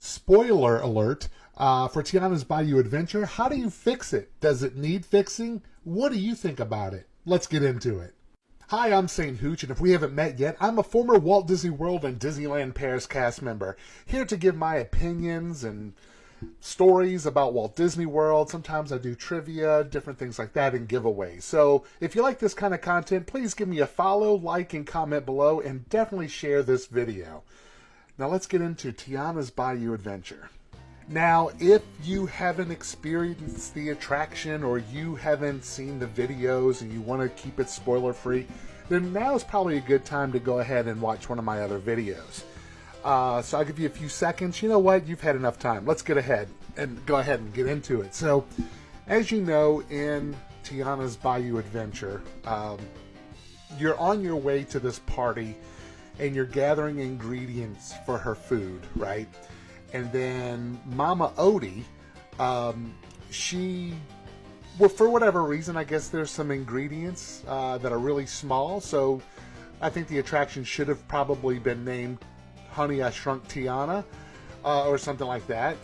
Spoiler alert for Tiana's Bayou adventure. How do you fix it? Does it need fixing? What do you think about it? Let's get into it. Hi, I'm StHooch, and if we haven't met yet, I'm a former Walt Disney World and Disneyland Paris cast member, here to give my opinions and stories about Walt Disney World. Sometimes I do trivia, different things like that, and giveaways. So if you like this kind of content, please give me a follow, like, and comment below, and definitely share this video. Now let's get into Tiana's Bayou adventure. Now, if you haven't experienced the attraction or you haven't seen the videos and you want to keep it spoiler free, then now is probably a good time to go ahead and watch one of my other videos. So I'll give you a few seconds. You know what? You've had enough time. Let's get ahead and go ahead and get into it. So, as you know, in Tiana's Bayou adventure, you're on your way to this party and you're gathering ingredients for her food, right? And then Mama Odie, well, for whatever reason, I guess there's some ingredients that are really small. So I think the attraction should have probably been named Honey, I Shrunk Tiana, or something like that.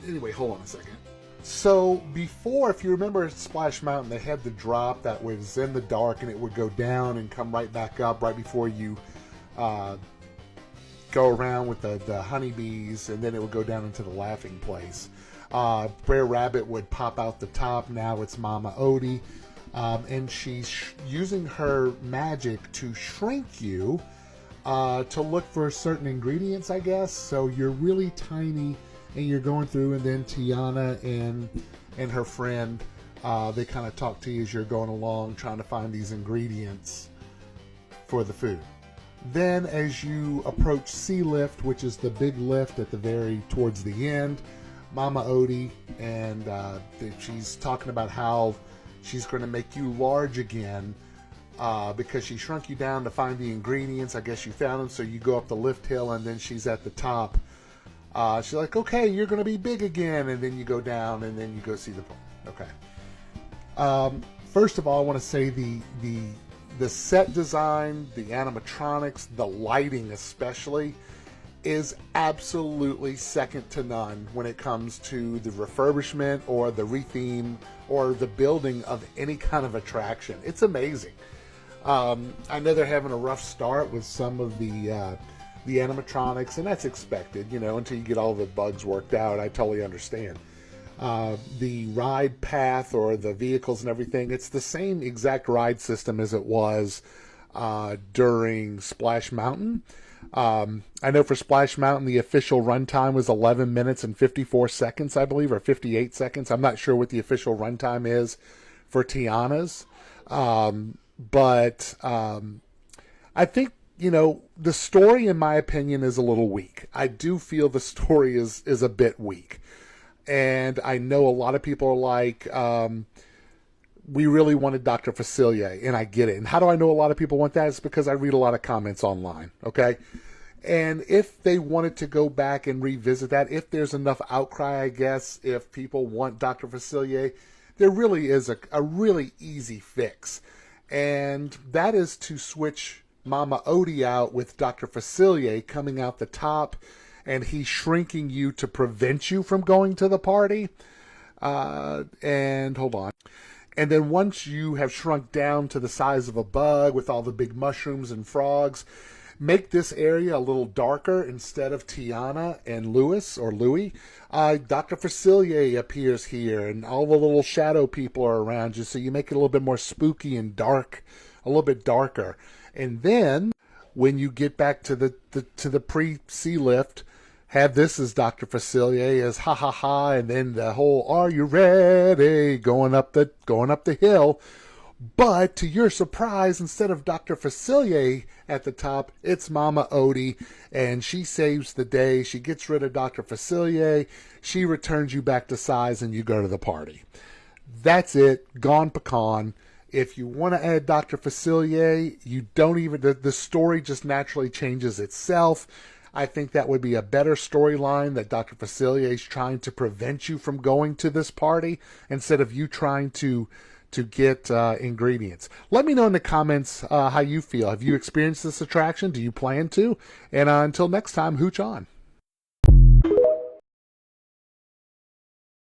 Anyway, hold on a second. So before, if you remember Splash Mountain, they had the drop that was in the dark and it would go down and come right back up right before you go around with the honeybees, and then it would go down into the laughing place. Brer Rabbit would pop out the top. Now it's Mama Odie, and she's using her magic to shrink you to look for certain ingredients, I guess. So you're really tiny and you're going through, and then Tiana and her friend, they kind of talk to you as you're going along trying to find these ingredients for the food. Then as you approach Sea Lift, which is the big lift at the towards the end, Mama Odie, and she's talking about how she's going to make you large again because she shrunk you down to find the ingredients. I guess you found them, so you go up the lift hill, and then she's at the top. She's like, okay, you're going to be big again, and then you go down, and then you go see the pool. Okay. First of all, I want to say the set design, the animatronics, the lighting especially, is absolutely second to none when it comes to the refurbishment or the retheme or the building of any kind of attraction. It's amazing. I know they're having a rough start with some of the animatronics, and that's expected, you know, until you get all the bugs worked out. I totally understand. The ride path or the vehicles and everything, it's the same exact ride system as it was during Splash Mountain. I know for Splash Mountain, the official runtime was 11 minutes and 54 seconds, I believe, or 58 seconds. I'm not sure what the official runtime is for Tiana's. But I think, you know, the story, in my opinion, is a little weak. I do feel the story is a bit weak. And I know a lot of people are like, we really wanted Dr. Facilier, and I get it. And how do I know a lot of people want that? It's because I read a lot of comments online, okay? And if they wanted to go back and revisit that, if there's enough outcry, I guess, if people want Dr. Facilier, there really is a really easy fix. And that is to switch Mama Odie out with Dr. Facilier coming out the top, and he's shrinking you to prevent you from going to the party. And hold on. And then once you have shrunk down to the size of a bug with all the big mushrooms and frogs, make this area a little darker. Instead of Tiana and Louis, Dr. Facilier appears here, and all the little shadow people are around you, so you make it a little bit more spooky and dark, a little bit darker. And then when you get back to the pre-sea lift, have this as Dr. Facilier as ha ha ha, and then the whole "Are you ready?" going up the hill. But to your surprise, instead of Dr. Facilier at the top, it's Mama Odie, and she saves the day. She gets rid of Dr. Facilier. She returns you back to size, and you go to the party. That's it. Gone pecan. If you want to add Dr. Facilier, you don't even, the story just naturally changes itself. I think that would be a better storyline, that Dr. Facilier is trying to prevent you from going to this party instead of you trying to get ingredients. Let me know in the comments how you feel. Have you experienced this attraction? Do you plan to? And until next time, hooch on.